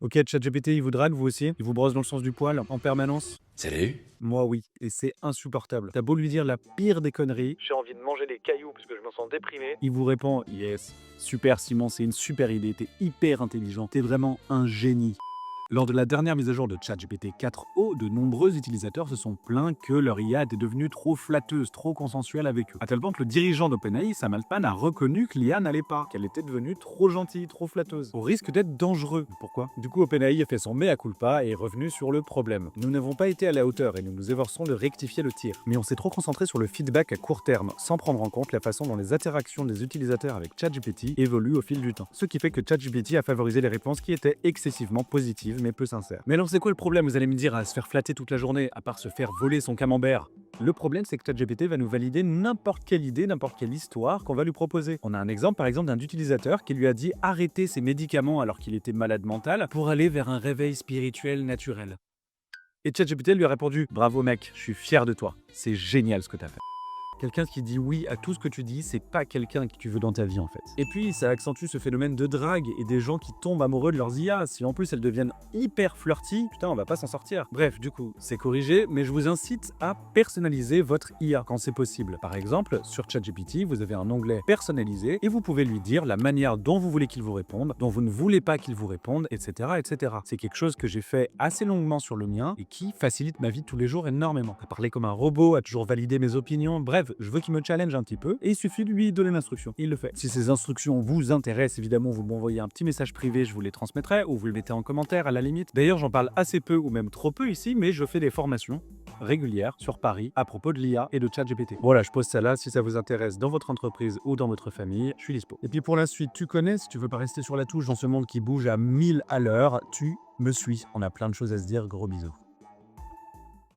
Ok, ChatGPT, il vous drague, vous aussi? Il vous brosse dans le sens du poil, en permanence? Salut. Moi, oui, et c'est insupportable. T'as beau lui dire la pire des conneries, j'ai envie de manger des cailloux parce que je me sens déprimé. Il vous répond, yes, super Simon, c'est une super idée, t'es hyper intelligent, t'es vraiment un génie. Lors de la dernière mise à jour de ChatGPT 4o, de nombreux utilisateurs se sont plaints que leur IA était devenue trop flatteuse, trop consensuelle avec eux. À tel point que le dirigeant d'OpenAI, Sam Altman, a reconnu que l'IA n'allait pas, qu'elle était devenue trop gentille, trop flatteuse, au risque d'être dangereux. Pourquoi? Du coup, OpenAI a fait son mea culpa et est revenu sur le problème. Nous n'avons pas été à la hauteur et nous nous efforçons de rectifier le tir. Mais on s'est trop concentré sur le feedback à court terme, sans prendre en compte la façon dont les interactions des utilisateurs avec ChatGPT évoluent au fil du temps. Ce qui fait que ChatGPT a favorisé les réponses qui étaient excessivement positives mais peu sincères. Mais alors c'est quoi le problème, vous allez me dire, à se faire flatter toute la journée, à part se faire voler son camembert? Le problème, c'est que ChatGPT va nous valider n'importe quelle idée, n'importe quelle histoire qu'on va lui proposer. On a un exemple, par exemple, d'un utilisateur qui lui a dit arrêter ses médicaments alors qu'il était malade mental pour aller vers un réveil spirituel naturel. Et ChatGPT lui a répondu bravo mec, je suis fier de toi. C'est génial ce que t'as fait. Quelqu'un qui dit oui à tout ce que tu dis, c'est pas quelqu'un que tu veux dans ta vie en fait. Et puis ça accentue ce phénomène de drague et des gens qui tombent amoureux de leurs IA. Si en plus elles deviennent hyper flirty, putain on va pas s'en sortir. Bref, du coup, c'est corrigé, mais je vous incite à personnaliser votre IA quand c'est possible. Par exemple, sur ChatGPT, vous avez un onglet personnalisé et vous pouvez lui dire la manière dont vous voulez qu'il vous réponde, dont vous ne voulez pas qu'il vous réponde, etc. etc. C'est quelque chose que j'ai fait assez longuement sur le mien et qui facilite ma vie de tous les jours énormément. À parler comme un robot, à toujours valider mes opinions, bref, je veux qu'il me challenge un petit peu et il suffit de lui donner l'instruction. Il le fait. Si ces instructions vous intéressent, évidemment, vous m'envoyez un petit message privé, je vous les transmettrai ou vous le mettez en commentaire à la limite. D'ailleurs, j'en parle assez peu ou même trop peu ici, mais je fais des formations régulières sur Paris à propos de l'IA et de ChatGPT. Voilà, je pose ça là. Si ça vous intéresse dans votre entreprise ou dans votre famille, je suis dispo. Et puis pour la suite, tu connais, si tu veux pas rester sur la touche dans ce monde qui bouge à 1000 à l'heure, tu me suis. On a plein de choses à se dire. Gros bisous.